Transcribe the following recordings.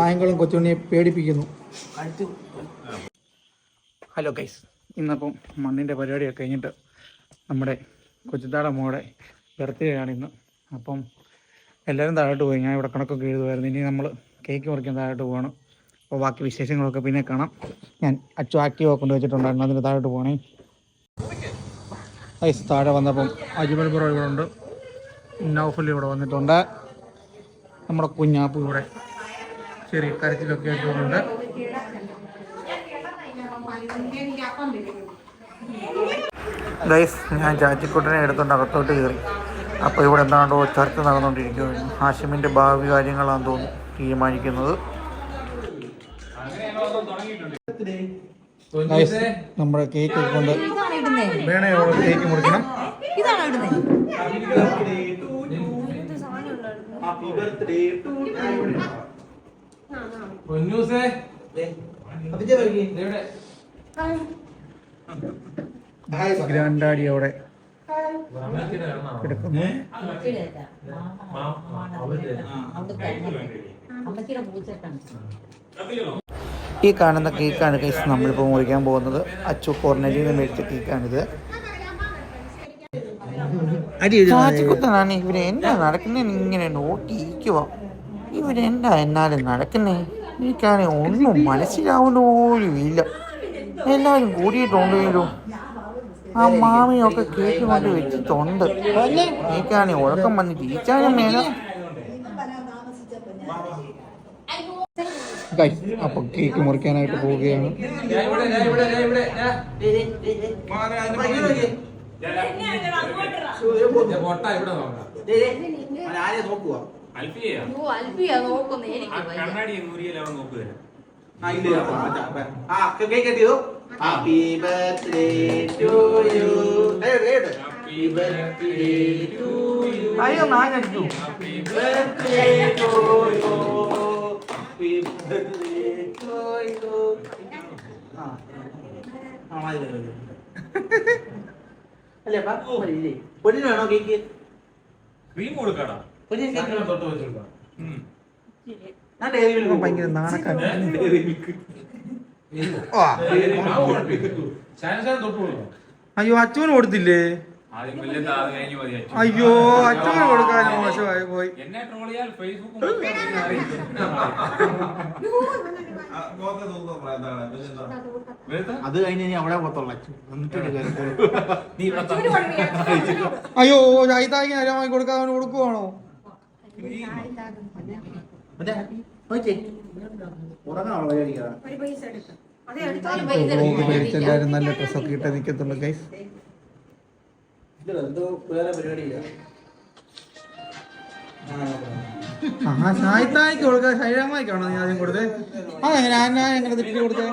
Kayamkulam കൊച്ചുണ്ണിയെ പേടിപ്പിക്കുന്നു. Hello guys, ഇന്നപ്പം മണ്ണിൻ്റെ പരിപാടിയൊക്കെ കഴിഞ്ഞിട്ട് നമ്മുടെ കൊച്ചുത്താടെ മോടെ ബർത്ത്ഡേ ആണ് ഇന്ന്. അപ്പം എല്ലാവരും താഴോട്ട് പോയി. ഞാൻ ഇവിടെ കണക്കൊക്കെ എഴുതുമായിരുന്നു. ഇനി നമ്മൾ കേക്ക് മുറിക്കാൻ താഴോട്ട് പോകണം. അപ്പോൾ ബാക്കി വിശേഷങ്ങളൊക്കെ പിന്നെ കാണാം. ഞാൻ അച്ചു ആക്റ്റീവ് കൊണ്ട് വെച്ചിട്ടുണ്ടായിരുന്നു, അതിന് താഴോട്ട് പോകണേ. ഗൈസ്, താഴെ വന്നപ്പം അജ്മൽ ബ്രോ ഇവിടെ ഉണ്ട്, നൗഫൽ ഇവിടെ വന്നിട്ടുണ്ട്, നമ്മുടെ കുഞ്ഞാപ്പു ഇവിടെ ചെറിയ കരച്ചിലൊക്കെ ആയിട്ടുണ്ട്. ഗൈസ്, ഞാൻ ചാച്ചിക്കുട്ടനെ എടുത്തുകൊണ്ട് അകത്തോട്ട് കയറി. അപ്പോൾ ഇവിടെ എന്താണ്ടോ ചർച്ച നടന്നുകൊണ്ടിരിക്കുകയായിരുന്നു. ഹാഷിമിൻ്റെ ഭാവി കാര്യങ്ങളാണെന്ന് തോന്നുന്നു തീരുമാനിക്കുന്നത്. ഗൈസ്, നമ്മുടെ കേക്ക് കൊണ്ട് വേണേ കേക്ക് മുറിക്കണം. ഗ്രാൻഡാഡി അവിടെ കിടക്കുന്നു. ഈ കാണുന്ന കേക്കാണ് ഗൈസ് നമ്മളിപ്പോൾ മുറിക്കാൻ പോകുന്നത്. അച്ചു കോർണലിൽ നിന്ന് മേടിച്ച കേക്കാണിത്. ചാച്ചിക്കുത്തനാണ് ഇവര് എന്നാ നടക്കുന്നതെന്ന് ഇങ്ങനെ നോക്കിയിരിക്കുക. ഇവരെന്താ എന്നാലും നടക്കുന്നേ? എനിക്കാണെങ്കിൽ ഒന്നും മനസ്സിലാവുന്ന പോലും ഇല്ല. എല്ലാവരും കൂടിയിട്ടുണ്ടെങ്കിലും ആ മാമിയൊക്കെ കേക്ക് കൊണ്ട് വെച്ചിട്ടുണ്ട്. എനിക്കാണെങ്കിൽ ഉറക്കം വന്ന് തിരിച്ചാലും മേല. അപ്പൊ കേക്ക് മുറിക്കാനായിട്ട് പോവുകയാണ്. Happy birthday to you. Happy birthday to you. Ayo nanya tu. Happy birthday to you. Happy birthday to you. Mari. അല്ലേ പൊന്നിനാണോ കേക്ക്? ക്രീം കൊടുക്കടാ. ഭയങ്കര നാണക്കാണ്. അയ്യോ, അച്ഛന് കൊടുത്തില്ലേ? അയ്യോ, അച്ഛന് കൊടുക്കാൻ മോശമായി പോയി. അത് കഴിഞ്ഞ് അവിടെ പോത്തോളൂ. അയ്യോ, ചായത്താക്കി അരമായി കൊടുക്കാൻ അവന് കൊടുക്കുവാണോ? എല്ലാരും നല്ല ഡ്രസ്സൊക്കെ ഇട്ട് നിൽക്കത്തുള്ളൂ ഗൈസ്. സായിത്തായിക്ക് കൊടുക്ക, ശൈലമ്മയ്ക്കാണോ നീ ആദ്യം കൊടുത്തേ? അതെങ്ങനെ എങ്ങനെ തെറ്റി കൊടുത്തേ?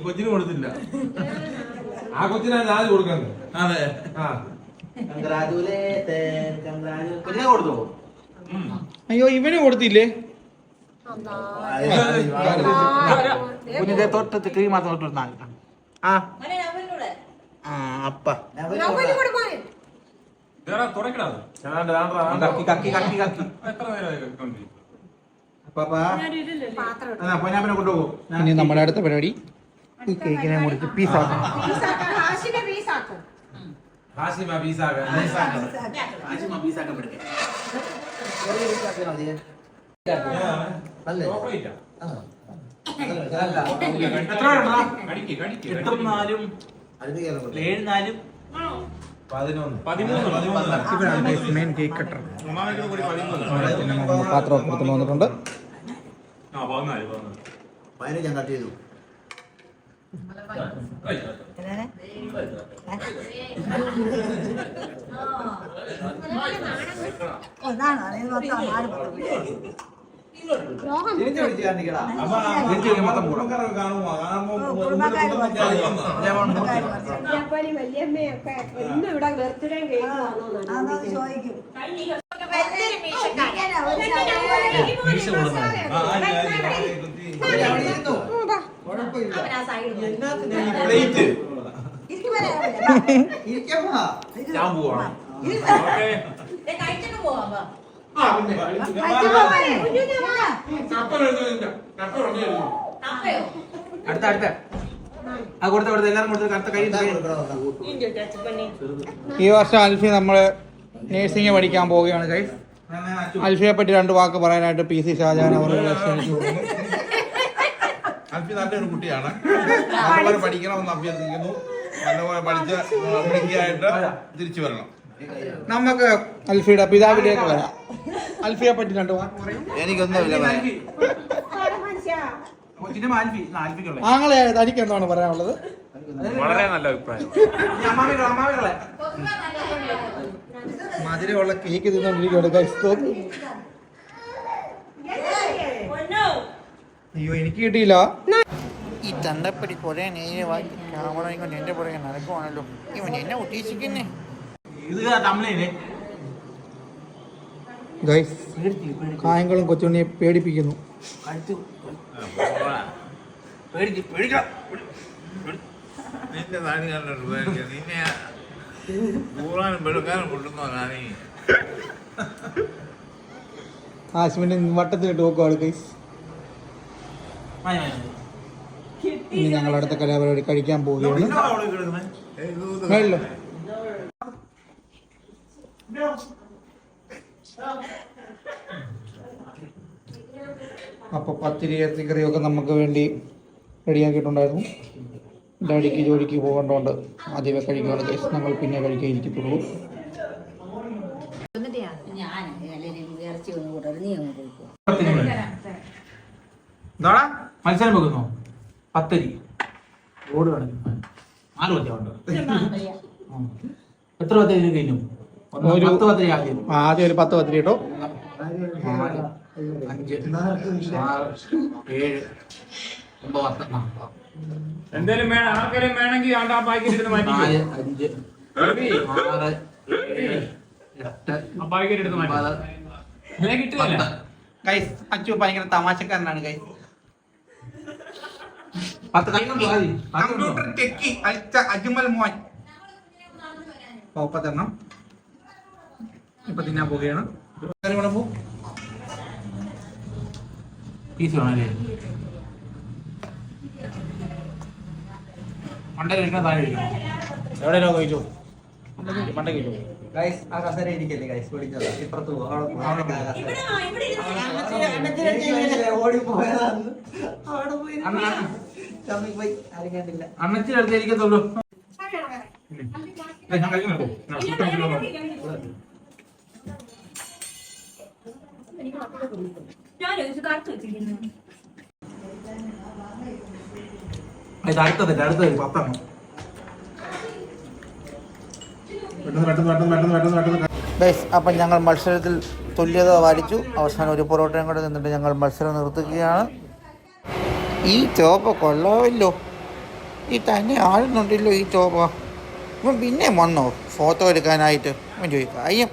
കൊച്ചിന് കൊടുത്തില്ല. ആ കൊച്ചിനാണ് ആദ്യം കൊടുക്കുന്നത്. അതെ, കൊടുത്തോ? അയ്യോ, ഇവന് കൊടുത്തില്ലേ? കുഞ്ഞിന്റെ തൊട്ടത്ത് ക്രീം മാത്രം തൊട്ടിരുന്നാൽ അപ്പ ഇനി നമ്മുടെ അടുത്ത പരിപാടി ഈ കേക്കിനെ മുറിച്ച് പീസാക്കണം. മെയിൻ കേക്ക് കട്ടർ പാത്രം എടുത്തു വന്നിട്ടുണ്ട്. 15 കട്ട് ചെയ്തു. വല്യമ്മയൊക്കെ ഇന്ന് ഇവിടെ ബർത്ത്ഡേ കേക്ക് ഞാൻ പോവാ അടുത്ത ആ കൊടുത്ത എല്ലാവരും കൊടുത്ത് അടുത്ത കൈ ഈ വർഷം അൽഫി നമ്മള് നേഴ്സിംഗ് പഠിക്കാൻ പോവുകയാണ് ഗൈസ്. അൽഫിയെ പറ്റി 2 വാക്ക് പറയാനായിട്ട് PC ഷാജഹാൻ അവർ അൽഫി നല്ലൊരു കുട്ടിയാണ്. നല്ലപോലെ പഠിക്കണമെന്ന് അഭ്യർത്ഥിക്കുന്നു. നല്ലപോലെ പഠിച്ച് മിടുക്കിയായിട്ട് തിരിച്ചു വരണം. നമുക്ക് അൽഫിയുടെ പിതാവിലേക്ക് വരാം. അൽഫിയെ പറ്റി 2 വാക്ക് പറയും. എനിക്കൊന്നുമില്ല. ആങ്ങളെ തനിക്ക് എന്താണ് പറയാനുള്ളത്? വളരെ നല്ല അഭിപ്രായം. മധുരമുള്ള കേക്ക് തിന്നോണ്ടിരിക്കുകയാണ് ഗൈസ്. അയ്യോ എനിക്ക് കിട്ടിയില്ല. ഈ തണ്ടപ്പടി കുറെ നേരമായി ക്യാമറ കൊണ്ട് എന്റെ പുറകെ നടക്കുവാണല്ലോ. ഇവൻ എന്നെ ഉദ്ദേശിക്കുന്നേ ഗൈസ്. കായംകുളം കൊച്ചുണ്ണിയെ പേടിപ്പിക്കുന്നു. നിന്റെ നാടി കണ്ടു നിന്നെ ൂറാനും വെളുക്കാനും കൊള്ളുന്നോ നാണി. ആശ്മിന്റെ വട്ടത്തിലിട്ട് നോക്കുവാണ് ഗൈസ്. ഇനി ഞങ്ങൾ അടുത്ത കലാപരിപാടി കഴിക്കാൻ പോവുകയാണ്. മേളിലോ അപ്പോൾ പത്തിരി ഇറച്ചിക്കറിയൊക്കെ നമുക്ക് വേണ്ടി റെഡിയാക്കിയിട്ടുണ്ടായിരുന്നു. ഡാഡിക്ക് ജോലിക്ക് പോകേണ്ടതുകൊണ്ട് ആദ്യമേ കഴിക്കുകയാണ് ഗൈസ്. ഞങ്ങൾ പിന്നെ കഴിക്കാൻ ഇരിക്കത്തുള്ളൂ. മത്സരം വെക്കുന്നോ? പത്തരി റോഡ് കണക്ക് 4 പത്തിയുണ്ട്. എത്ര പത്തരി കഴിഞ്ഞു? 10 പത്തരി ആദ്യം. ആദ്യം ഒരു 10 പത്തിരി കേട്ടോ. 4 5 6 7 9 എന്തേലും വേണം ആർക്കെങ്കിലും വേണമെങ്കിൽ ആ പാക്കറ്റ് എടുത്ത് മാറ്റി 4 5 6 7 ആ പാക്കറ്റ് എടുത്ത് മാറ്റി അല്ലേ കിട്ടില്ല. ഗൈസ് അച്ചു ഭയങ്കര തമാശക്കാരനാണ് ഗൈസ്. 10 കഴിഞ്ഞു. കമ്പ്യൂട്ടർ ടെക്കി അജ്മൽ മോൻ പോപ്പത്തെണ്ണം ഇപ്പൊ തിന്നാൻ പോവുകയാണ്. പീസ് വേണമല്ലേ? മണ്ട കഴിക്കണം, താഴെ കഴിക്കണം. എവിടെയോ കഴിച്ചു മണ്ട കഴിച്ചു. ഗൈസ് ആ കസേര ഇരിക്കല്ലേ ഗൈസ് പിടിച്ചത് ഇപ്പുറത്ത് ഓടിപ്പോയതാണ്. അവിടെ പോയി ചമ്മി പോയി ആരും കണ്ടില്ല. അമ്മച്ചിയുടെ അടുത്ത് ഇരിക്കത്തുള്ളൂ. ഞാൻ കഴിക്കുന്നുണ്ടോ? അടുത്തത് 10 എണ്ണം. ഗൈസ് അപ്പം ഞങ്ങൾ മത്സരത്തിൽ തുല്യത പാലിച്ചു. അവസാനം ഒരു പൊറോട്ടയും കൂടെ നിന്നിട്ട് ഞങ്ങൾ മത്സരം നിർത്തുകയാണ്. ഈ ചോപ്പ കൊള്ളാമല്ലോ. ഈ തന്നെ ആടുന്നുണ്ടല്ലോ ഈ ചോപ്പ. ഇവൻ പിന്നെ വന്നോ ഫോട്ടോ എടുക്കാനായിട്ട്? അവൻ ചോദിക്കാം അയ്യം